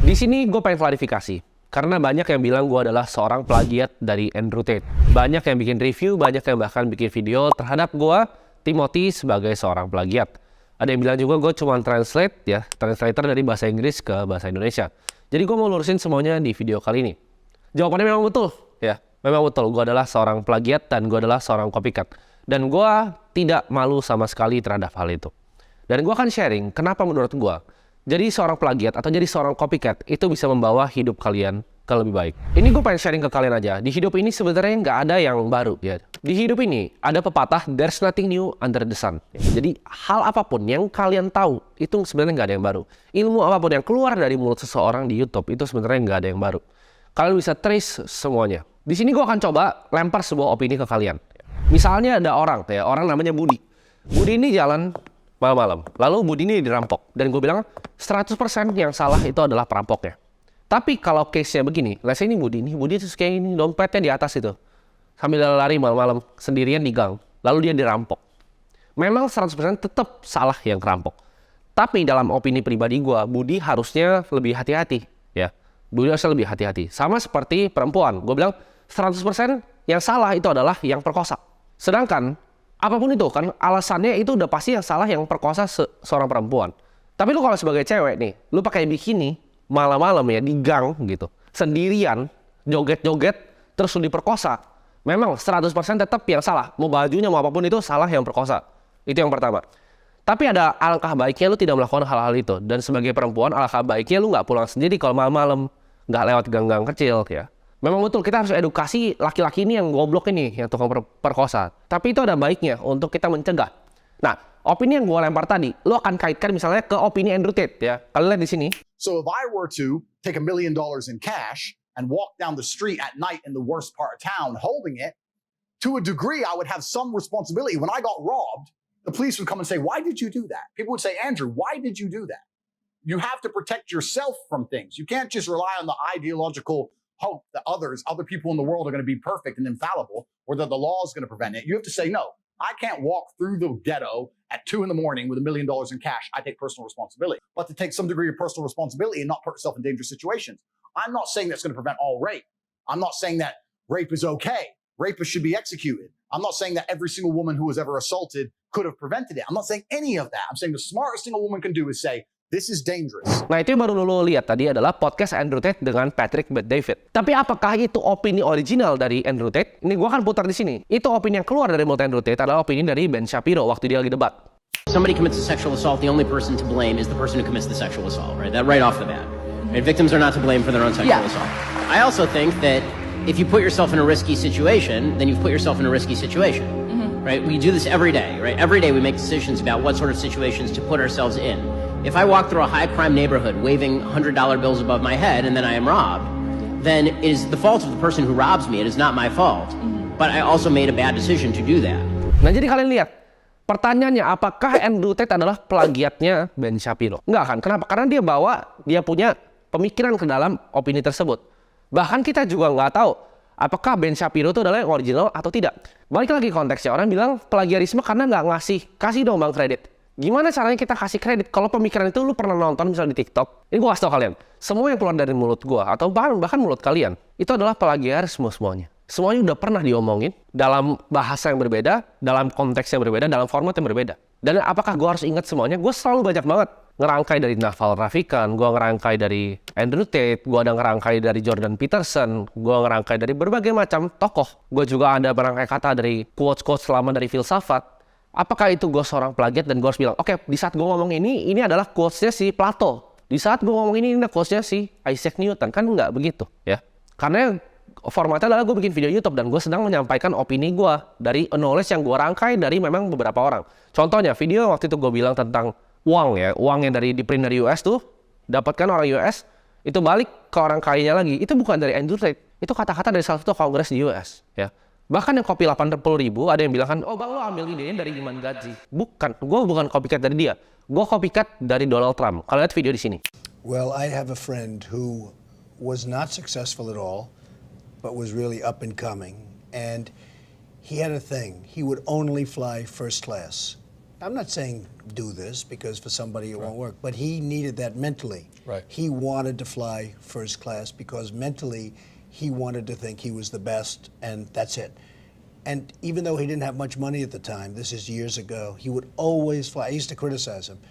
Di sini gue pengen klarifikasi. Karena banyak yang bilang gue adalah seorang plagiat dari Andrew Tate. Banyak yang bikin review, banyak yang bahkan bikin video terhadap gue, Timothy, sebagai seorang plagiat. Ada yang bilang juga gue cuma translator dari bahasa Inggris ke bahasa Indonesia. Jadi gue mau lurusin semuanya di video kali ini. Jawabannya memang betul, ya. Memang betul, gue adalah seorang plagiat dan gue adalah seorang copycat. Dan gue tidak malu sama sekali terhadap hal itu. Dan gue akan sharing kenapa menurut gue jadi seorang plagiat atau jadi seorang copycat itu bisa membawa hidup kalian ke lebih baik. Ini gue pengen sharing ke kalian aja. Di hidup ini sebenarnya nggak ada yang baru, ya. Di hidup ini ada pepatah there's nothing new under the sun. Jadi hal apapun yang kalian tahu itu sebenarnya nggak ada yang baru. Ilmu apapun yang keluar dari mulut seseorang di YouTube itu sebenarnya nggak ada yang baru. Kalian bisa trace semuanya. Di sini gue akan coba lempar sebuah opini ke kalian. Misalnya ada orang namanya Budi. Budi ini jalan malam-malam. Lalu Budi ini dirampok. Dan gue bilang 100% yang salah itu adalah perampoknya. Tapi kalau case-nya begini, let's say ini Budi terus kayak ini, dompetnya di atas itu. Sambil lari malam-malam sendirian di gang. Lalu dia dirampok. Memang 100% tetap salah yang kerampok. Tapi dalam opini pribadi gue, Budi harusnya lebih hati-hati. Ya, Budi harusnya lebih hati-hati. Sama seperti perempuan. Gue bilang 100% yang salah itu adalah yang perkosa. Sedangkan apapun itu kan alasannya itu udah pasti yang salah yang perkosa seorang perempuan. Tapi lu kalau sebagai cewek nih, lu pakai bikini malam-malam ya di gang gitu, sendirian, joget-joget, terus lu diperkosa. Memang 100% tetap yang salah. Mau bajunya mau apapun itu salah yang perkosa. Itu yang pertama. Tapi ada alangkah baiknya lu tidak melakukan hal-hal itu. Dan sebagai perempuan alangkah baiknya lu nggak pulang sendiri kalau malam-malam, nggak lewat gang-gang kecil ya. Memang betul, kita harus edukasi laki-laki ini yang goblok ini, yang tukang perkosa. Tapi itu ada baiknya untuk kita mencegah. Nah, opini yang gue lempar tadi, lo akan kaitkan misalnya ke opini Andrew Tate ya. Kalian lihat di sini. So if I were to take $1 million in cash and walk down the street at night in the worst part of town holding it, to a degree I would have some responsibility. When I got robbed, the police would come and say, why did you do that? People would say, Andrew, why did you do that? You have to protect yourself from things. You can't just rely on the ideological hope that other people in the world are going to be perfect and infallible, or that the law is going to prevent it. You have to say, no, I can't walk through the ghetto at 2 a.m. with $1 million in cash. I take personal responsibility. But to take some degree of personal responsibility and not put yourself in dangerous situations. I'm not saying that's going to prevent all rape. I'm not saying that rape is okay. Rapists should be executed. I'm not saying that every single woman who was ever assaulted could have prevented it. I'm not saying any of that. I'm saying the smartest thing a woman can do is say, this is dangerous. Nah, itu yang baru lo lihat tadi adalah podcast Andrew Tate dengan Patrick Bet-David. Tapi apakah itu opini original dari Andrew Tate? Ini gua akan putar di sini. Itu opini yang keluar dari mulut Andrew Tate adalah opini dari Ben Shapiro waktu dia lagi debat. Somebody commits a sexual assault, the only person to blame is the person who commits the sexual assault, right? That right off the bat. Right? Victims are not to blame for their own sexual assault. I also think that if you put yourself in a risky situation, then you've put yourself in a risky situation. Right? We do this every day, right? Every day we make decisions about what sort of situations to put ourselves in. If I walk through a high-crime neighborhood waving $100 bills above my head and then I am robbed, then it is the fault of the person who robs me. It is not my fault. But I also made a bad decision to do that. Nah, jadi kalian lihat, pertanyaannya apakah Andrew Tate adalah plagiatnya Ben Shapiro? Enggak kan? Kenapa? Karena dia punya pemikiran ke dalam opini tersebut. Bahkan kita juga nggak tahu apakah Ben Shapiro itu adalah yang original atau tidak. Balik lagi konteksnya, orang bilang plagiarisme karena nggak kasih dong bang kredit. Gimana caranya kita kasih kredit? Kalau pemikiran itu lu pernah nonton misalnya di TikTok, ini gue kasih tau kalian, semua yang keluar dari mulut gue atau bahkan mulut kalian itu adalah plagiarisme semuanya. Semuanya udah pernah diomongin dalam bahasa yang berbeda, dalam konteks yang berbeda, dalam format yang berbeda. Dan apakah gue harus ingat semuanya? Gue selalu banyak banget ngerangkai dari Naval Ravikant, gue ngerangkai dari Andrew Tate, gue ada ngerangkai dari Jordan Peterson, gue ngerangkai dari berbagai macam tokoh. Gue juga ada merangkai kata dari quotes-quotes lama dari filsafat. Apakah itu gue seorang plagiat dan gue harus bilang, oke, di saat gue ngomong ini adalah quotes-nya si Plato. Di saat gue ngomong ini quotes-nya si Isaac Newton. Kan nggak begitu, ya. Karena formatnya adalah gue bikin video YouTube dan gue sedang menyampaikan opini gue dari knowledge yang gue rangkai dari memang beberapa orang. Contohnya, video waktu itu gue bilang tentang uang ya, uang yang di print dari US tuh, dapatkan orang US, itu balik ke orang kayanya lagi. Itu bukan dari Andrew Tate, itu kata-kata dari salah satu kongres di US, ya. Bahkan yang kopi 80.000, ada yang bilang kan, oh bang lo ambil idenya dari Iman Gadzi. Bukan, gue bukan copycat dari dia. Gue copycat dari Donald Trump. Kalian lihat video di sini. Well, I have a friend who was not successful at all, but was really up and coming. And he had a thing. He would only fly first class. I'm not saying do this because for somebody it won't work, but he needed that mentally. Right. He wanted to fly first class because mentally he wanted to think he was the best, and that's it. And even though he didn't have much money at the time, this is years ago, he would always fly. I used to criticize him,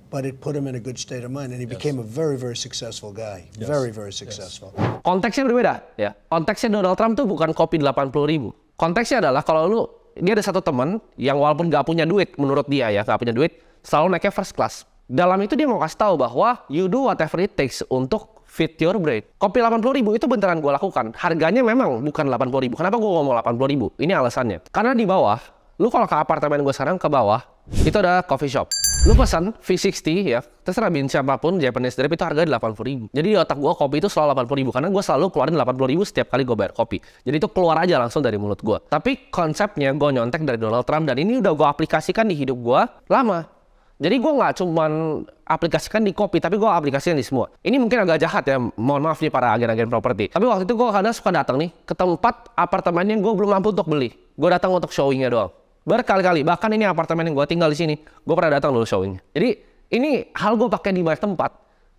but it put him in a good state of mind, and he became a very, very successful guy. Yes. Very, very successful. Konteksnya berbeda ya. Konteksnya Donald Trump tuh bukan kopi 80.000. Konteksnya adalah kalau dia ada satu teman yang walaupun gak punya duit, menurut dia ya, gak punya duit, selalu naiknya first class. Dalam itu dia mau kasih tahu bahwa you do whatever it takes untuk fit your brain. Kopi 80.000 itu beneran gue lakukan. Harganya memang bukan 80.000. Kenapa gue ngomong 80.000? Ini alasannya. Karena di bawah, lu kalau ke apartemen gue sekarang ke bawah, itu ada coffee shop. Lu pesan V60 ya, terserah bin siapapun, Japanese drip itu harganya 80.000. Jadi di otak gue kopi itu selalu 80.000 karena gue selalu keluarin 80.000 setiap kali gue bayar kopi. Jadi itu keluar aja langsung dari mulut gue. Tapi konsepnya gue nyontek dari Donald Trump dan ini udah gue aplikasikan di hidup gue lama. Jadi gue nggak cuman aplikasikan di kopi, tapi gue aplikasikan di semua. Ini mungkin agak jahat ya, mohon maaf nih para agen-agen properti. Tapi waktu itu gue kadang suka datang nih ke tempat apartemen yang gue belum mampu untuk beli. Gue datang untuk showingnya doang. Berkali-kali, bahkan ini apartemen yang gue tinggal di sini, gue pernah datang dulu showingnya. Jadi ini hal gue pakai di banyak tempat,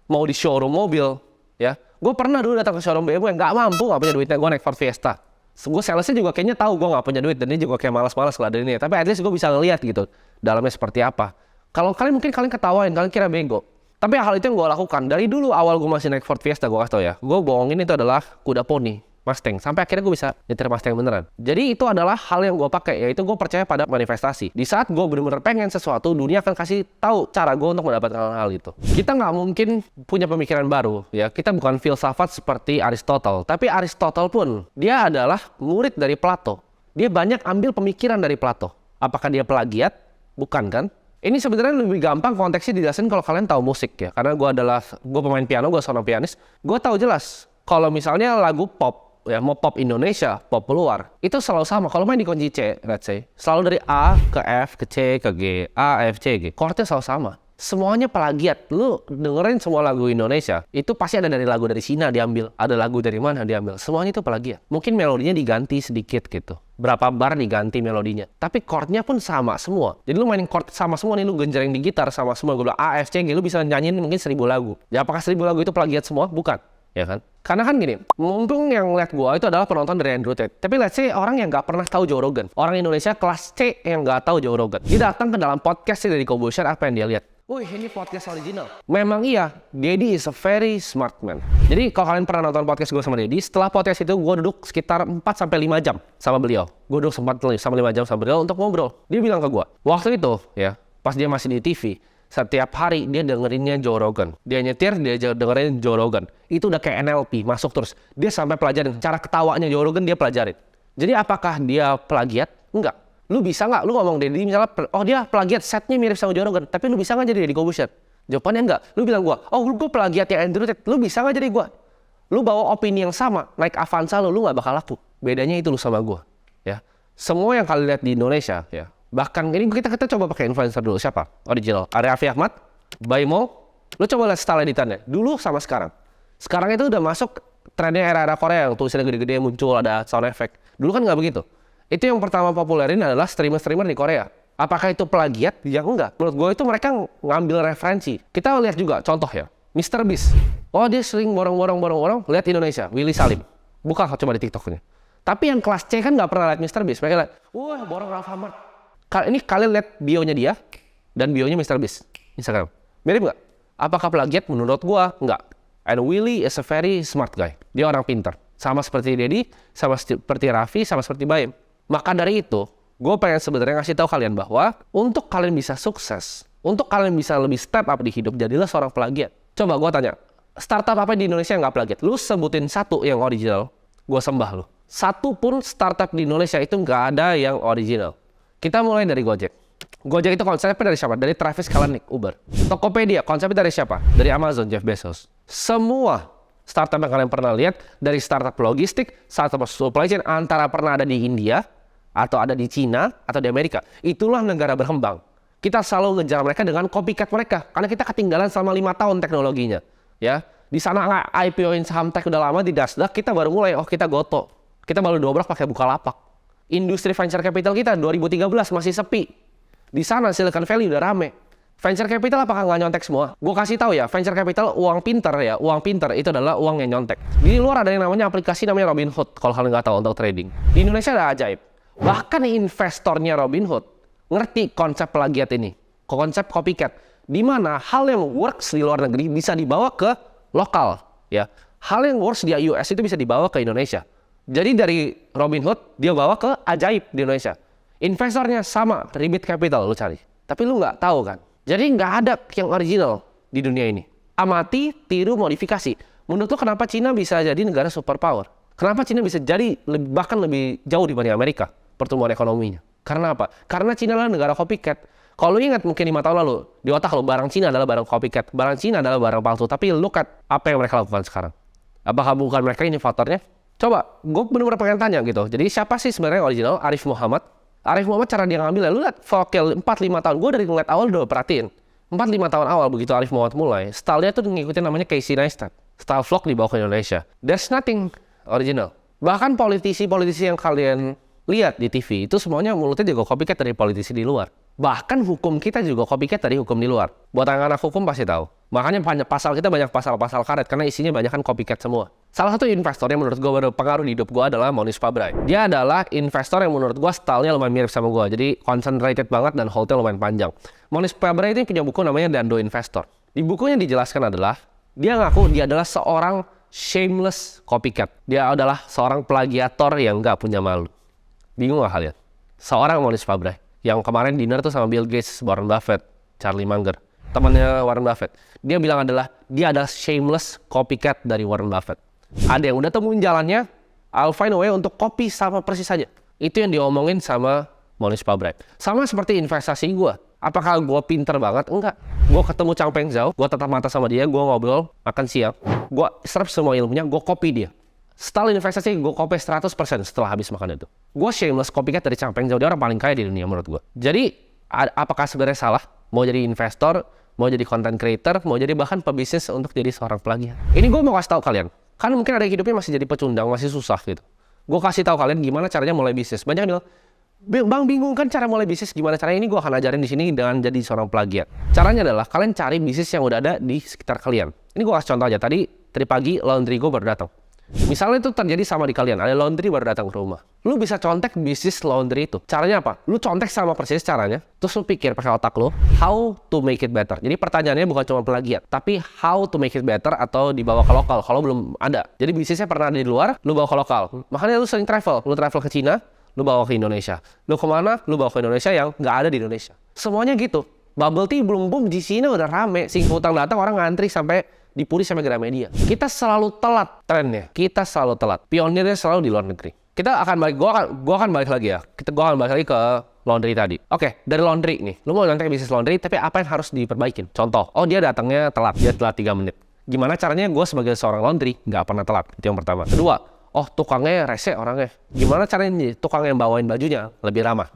mau di showroom mobil, ya. Gue pernah dulu datang ke showroom BMW, nggak mampu, nggak punya duitnya, gue naik Ford Fiesta. Gue salesnya juga kayaknya tahu gue nggak punya duit dan dia juga kayak malas-malas ngeladeninnya. Tapi at least gue bisa ngeliat gitu, dalamnya seperti apa. Kalau kalian mungkin kalian ketawain, kalian kira bego. Tapi hal itu yang gue lakukan dari dulu awal gue masih naik Ford Fiesta, gue kasih tau ya, gue bohongin itu adalah kuda poni. Mustang, sampai akhirnya gue bisa nyetir Mustang beneran. Jadi itu adalah hal yang gue pakai, yaitu gue percaya pada manifestasi. Di saat gue bener-bener pengen sesuatu, dunia akan kasih tahu cara gue untuk mendapatkan hal itu. Kita nggak mungkin punya pemikiran baru, ya. Kita bukan filsafat seperti Aristotle, tapi Aristotle pun dia adalah murid dari Plato. Dia banyak ambil pemikiran dari Plato. Apakah dia plagiat? Bukan kan? Ini sebenarnya lebih gampang konteksnya dijelasin kalau kalian tahu musik ya. Karena gue pemain piano, gue seorang pianis. Gue tahu jelas kalau misalnya lagu pop, ya mau pop Indonesia, pop luar, itu selalu sama. Kalau main di kunci C, let's say, selalu dari A ke F ke C ke G, A, F, C, G. Chordnya selalu sama. Semuanya plagiat. Lu dengerin semua lagu Indonesia, itu pasti ada dari lagu dari Cina diambil, ada lagu dari mana diambil. Semuanya itu plagiat. Mungkin melodinya diganti sedikit gitu. Berapa bar diganti melodinya. Tapi chordnya pun sama semua. Jadi lu mainin chord sama semua nih, lu genjreng di gitar sama semua. Gue bilang A, F, C, G, lu bisa nyanyiin mungkin 1000 lagu. Ya apakah 1000 lagu itu plagiat semua? Bukan. Ya kan? Karena kan gini, mumpung yang lihat gua itu adalah penonton dari Andrew Tate. Tapi let's say orang yang nggak pernah tahu Joe Rogan. Orang Indonesia kelas C yang nggak tahu Joe Rogan. Dia datang ke dalam podcast dari Kobusier, apa yang dia lihat? Wih, ini podcast original. Memang iya, Deddy is a very smart man. Jadi kalau kalian pernah nonton podcast gue sama Deddy, setelah podcast itu gue duduk sekitar 4-5 jam sama beliau. Gue duduk 4-5 jam sama beliau untuk ngobrol. Dia bilang ke gue, waktu itu ya, pas dia masih di TV, setiap hari dia dengerinnya Joe Rogan. Dia nyetir, dia dengerin Joe Rogan. Itu udah kayak NLP, masuk terus. Dia sampai pelajarin. Cara ketawanya Joe Rogan dia pelajarin. Jadi apakah dia plagiat? Enggak. Lu bisa nggak? Lu ngomong Deddy misalnya, oh dia plagiat, setnya mirip sama Joe Rogan. Tapi lu bisa nggak jadi Deddy Kobusier? Jawabannya enggak. Lu bilang gua, oh gue plagiat ya Andrew Tate. Lu bisa nggak jadi gua? Lu bawa opini yang sama, naik Avanza lu nggak bakal laku. Bedanya itu lu sama gua. Ya. Semua yang kalian lihat di Indonesia, ya. Bahkan ini kita coba pakai influencer dulu. Siapa? Original. Raffi Ahmad, Baimo. Lu coba lihat style editannya. Dulu sama sekarang. Sekarang itu udah masuk trennya era-era Korea yang tulisannya gede-gede muncul ada sound effect. Dulu kan nggak begitu. Itu yang pertama populerin adalah streamer-streamer di Korea. Apakah itu plagiat? Ya enggak. Menurut gue itu mereka ngambil referensi. Kita lihat juga contoh ya. Mr. Beast. Oh dia sering borong. Lihat Indonesia. Willy Salim. Buka coba di TikToknya. Tapi yang kelas C kan nggak pernah lihat Mr. Beast. Mereka lihat, wah borong Raffi Ahmad. Ini kalian lihat bionya dia dan bionya Mr. Beast Instagram. Mirip nggak? Apakah plagiat? Menurut gua nggak. And Willy is a very smart guy. Dia orang pintar. Sama seperti Deddy, sama seperti Raffi, sama seperti Baim. Maka dari itu, gue pengen sebenarnya ngasih tahu kalian bahwa untuk kalian bisa sukses, untuk kalian bisa lebih step up di hidup, jadilah seorang plagiat. Coba gue tanya, startup apa di Indonesia yang nggak plagiat? Lu sebutin satu yang original, gue sembah lu. Satu pun startup di Indonesia itu nggak ada yang original. Kita mulai dari Gojek. Gojek itu konsepnya dari siapa? Dari Travis Kalanick, Uber. Tokopedia, konsepnya dari siapa? Dari Amazon, Jeff Bezos. Semua startup yang kalian pernah lihat, dari startup logistik, startup supply chain, antara pernah ada di India, atau ada di Cina, atau di Amerika. Itulah negara berkembang. Kita selalu ngejar mereka dengan copycat mereka. Karena kita ketinggalan selama 5 tahun teknologinya. Ya, di sana IPO-in saham tech udah lama di Nasdaq, kita baru mulai, kita goto. Kita baru dobrak pakai Bukalapak. Industri venture capital kita 2013 masih sepi. Di sana Silicon Valley udah rame. Venture capital apakah nggak nyontek semua? Gue kasih tahu ya, venture capital uang pinter ya, uang pinter itu adalah uang yang nyontek. Di luar ada yang namanya aplikasi namanya Robinhood, kalau kalian nggak tahu untuk trading. Di Indonesia ada ajaib. Bahkan investornya Robinhood ngerti konsep plagiat ini, konsep copycat, di mana hal yang works di luar negeri bisa dibawa ke lokal, ya. Hal yang works di US itu bisa dibawa ke Indonesia. Jadi dari Robinhood dia bawa ke ajaib di Indonesia. Investornya sama, Remit Capital lu cari. Tapi lu nggak tahu kan. Jadi nggak ada yang original di dunia ini. Amati, tiru, modifikasi. Menurut lu kenapa Cina bisa jadi negara superpower? Kenapa Cina bisa jadi bahkan lebih jauh dibanding Amerika pertumbuhan ekonominya? Karena apa? Karena Cina adalah negara copycat. Kalau lu ingat mungkin 5 tahun lalu, di otak lu barang Cina adalah barang copycat. Barang Cina adalah barang palsu. Tapi look at apa yang mereka lakukan sekarang. Apakah bukan mereka ini faktornya? Coba, gue bener-bener pengen tanya gitu. Jadi siapa sih sebenarnya original? Arif Muhammad. Arif Muhammad cara dia ngambil ya, lu lihat vokal 4-5 tahun. Gue dari ngeliat awal udah perhatiin. 4-5 tahun awal begitu Arif Muhammad mulai, style-nya tuh ngikutin namanya Casey Neistat. Style vlog dibawa ke Indonesia. There's nothing original. Bahkan politisi-politisi yang kalian lihat di TV, itu semuanya mulutnya juga copycat dari politisi di luar. Bahkan hukum kita juga copycat dari hukum di luar. Buat anak-anak hukum pasti tahu. Makanya pasal kita banyak pasal-pasal karet, karena isinya banyak kan copycat semua. Salah satu investor yang menurut gue berpengaruh di hidup gue adalah Mohnish Pabrai. Dia adalah investor yang menurut gue stylenya lumayan mirip sama gue. Jadi concentrated banget dan holdnya lumayan panjang. Mohnish Pabrai itu punya buku namanya Dando Investor. Di bukunya dijelaskan adalah, dia ngaku dia adalah seorang shameless copycat. Dia adalah seorang plagiator yang nggak punya malu. Bingung gak kalian? Seorang Mohnish Pabrai yang kemarin dinner tuh sama Bill Gates, Warren Buffett, Charlie Munger, temannya Warren Buffett. Dia bilang dia adalah shameless copycat dari Warren Buffett. Ada yang udah temuin jalannya, I'll find a way untuk copy sama persis saja. Itu yang diomongin sama Mohnish Pabrai. Sama seperti investasi gue. Apakah gue pinter banget? Enggak. Gue ketemu Chang Peng Zhao, gue tatap mata sama dia, gue ngobrol, makan siang. Gue serap semua ilmunya, gue copy dia. Style investasi gue copy 100% setelah habis makan itu. Gue shameless copycat dari Chang Peng Zhao, dia orang paling kaya di dunia menurut gue. Jadi, apakah sebenarnya salah? Mau jadi investor, mau jadi content creator, mau jadi bahkan pebisnis untuk jadi seorang plagiat. Ini gue mau kasih tahu kalian. Kan mungkin ada hidupnya masih jadi pecundang, masih susah gitu. Gue kasih tahu kalian gimana caranya mulai bisnis. Banyak yang bilang, Bang bingung kan cara mulai bisnis gimana caranya? Ini gue akan ajarin di sini dengan jadi seorang plagiat. Caranya adalah kalian cari bisnis yang udah ada di sekitar kalian. Ini gue kasih contoh aja. Tadi pagi laundry gue baru datang. Misalnya itu terjadi sama di kalian, ada laundry baru datang ke rumah. Lu bisa contek bisnis laundry itu. Caranya apa? Lu contek sama persis caranya, terus lu pikir pakai otak lu, how to make it better. Jadi pertanyaannya bukan cuma plagiat, tapi how to make it better atau dibawa ke lokal kalau belum ada. Jadi bisnisnya pernah ada di luar, lu bawa ke lokal. Makanya lu sering travel ke Cina, lu bawa ke Indonesia. Lu kemana? Lu bawa ke Indonesia yang nggak ada di Indonesia. Semuanya gitu. Bubble tea belum boom di sini udah rame. Singkutang datang orang ngantri sampai dipuri sama Gramedia. Kita selalu telat trennya. Kita selalu telat. Pionirnya selalu di luar negeri. Kita akan balik, gua akan balik lagi ya. Gua akan balik lagi ke laundry tadi. Oke, dari laundry nih. Lu mau nyontek bisnis laundry, tapi apa yang harus diperbaikin? Contoh, dia datangnya telat. Dia telat 3 menit. Gimana caranya gue sebagai seorang laundry nggak pernah telat? Itu yang pertama. Kedua, tukangnya rese orangnya. Gimana caranya tukang yang bawain bajunya lebih ramah?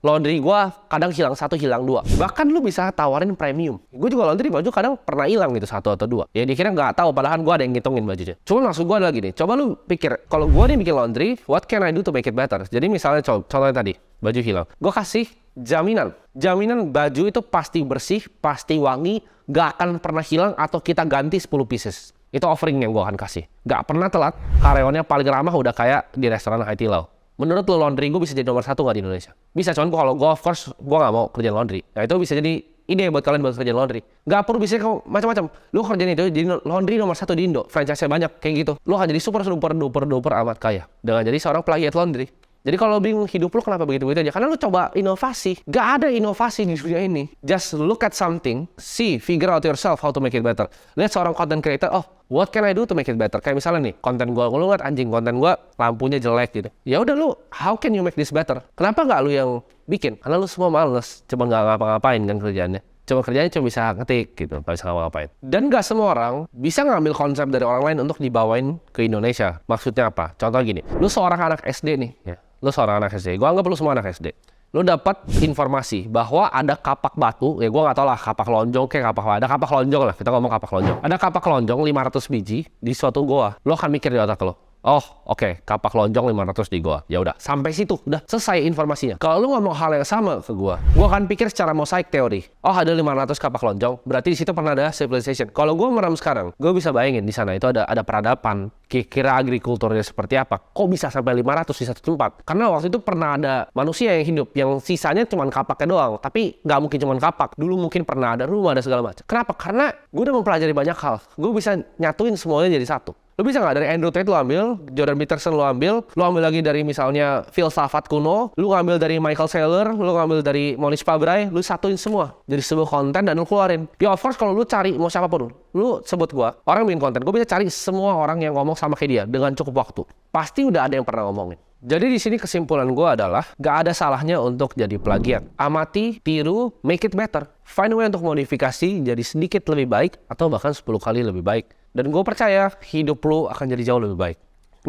Laundry gue kadang hilang 1, hilang 2. Bahkan lu bisa tawarin premium. Gue juga laundry baju kadang pernah hilang gitu 1 atau 2. Ya dikira nggak tahu, padahal gue ada yang ngitungin bajunya. Cuma maksud gue adalah gini, coba lu pikir, kalau gue nih bikin laundry, what can I do to make it better? Jadi misalnya contohnya tadi, baju hilang. Gue kasih jaminan. Jaminan baju itu pasti bersih, pasti wangi, gak akan pernah hilang atau kita ganti 10 pieces. Itu offering yang gue akan kasih. Gak pernah telat, karyawannya paling ramah udah kayak di restoran Haidilao. Menurut lo laundry gue bisa jadi nomor 1 nggak di Indonesia? Bisa, cuman kalau gue of course gue nggak mau kerjaan laundry. Nah itu bisa jadi ide buat kalian buat kerjaan laundry. Nggak perlu bisa macam-macam. Lo kerjaan itu jadi laundry nomor 1 di Indo. Franchise-nya banyak kayak gitu. Lo akan jadi super duper amat kaya dengan jadi seorang plagiat laundry. Jadi kalau bingung hidup lo kenapa begitu-begitu aja? Karena lo coba inovasi. Gak ada inovasi di dunia ini. Just look at something, figure out yourself how to make it better. Lihat seorang content creator, what can I do to make it better? Kayak misalnya nih, konten gue, lo liat anjing konten gue lampunya jelek gitu. Ya udah lu, how can you make this better? Kenapa nggak lu yang bikin? Karena lu semua males, cuma nggak ngapa-ngapain kan kerjaannya. Kerjanya cuma bisa ngetik gitu, nggak bisa ngapa-ngapain. Dan nggak semua orang bisa ngambil konsep dari orang lain untuk dibawain ke Indonesia. Maksudnya apa? Contoh gini, lu seorang anak SD nih, ya. Lu seorang anak SD, gue anggap lu semua anak SD. Lu dapat informasi bahwa ada kapak batu, ya gue nggak tahu lah kapak lonjong kayak ada kapak lonjong lah, kita ngomong kapak lonjong. Ada kapak lonjong 500 biji di suatu goa. Lu akan mikir di otak lo, Oh, oke, kapak lonjong 500 di gua. Ya udah, sampai situ, udah selesai informasinya. Kalau lu ngomong hal yang sama ke gua akan pikir secara mosaik teori. Oh, ada 500 kapak lonjong, berarti di situ pernah ada civilization. Kalau gua meram sekarang, gua bisa bayangin di sana itu ada peradaban. Kira agrikulturnya seperti apa? Kok bisa sampai 500 di satu tempat? Karena waktu itu pernah ada manusia yang hidup, yang sisanya cuma kapaknya doang. Tapi nggak mungkin cuma kapak. Dulu mungkin pernah ada rumah, ada segala macam. Kenapa? Karena gue udah mempelajari banyak hal. Gue bisa nyatuin semuanya jadi satu. Lu bisa nggak dari Andrew Tate lu ambil, Jordan Peterson lu ambil lagi dari misalnya filsafat kuno, lu ngambil dari Michael Saylor, lu ngambil dari Monish Pabrai, lu satuin semua jadi sebuah konten dan lu keluarin. Ya of course kalau lu cari mau siapapun, lu sebut gua, orang bikin konten, gua bisa cari semua orang yang ngomong sama kayak dia dengan cukup waktu. Pasti udah ada yang pernah ngomongin. Jadi di sini kesimpulan gue adalah gak ada salahnya untuk jadi plagiat. Amati, tiru, make it better. Find a way untuk modifikasi jadi sedikit lebih baik atau bahkan 10 kali lebih baik. Dan gue percaya hidup lo akan jadi jauh lebih baik.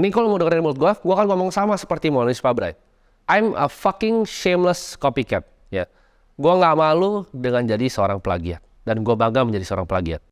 Ini kalau mau dengerin mulut gue akan ngomong sama seperti Monish Pabrai. I'm a fucking shameless copycat. Ya, gue gak malu dengan jadi seorang plagiat. Dan gue bangga menjadi seorang plagiat.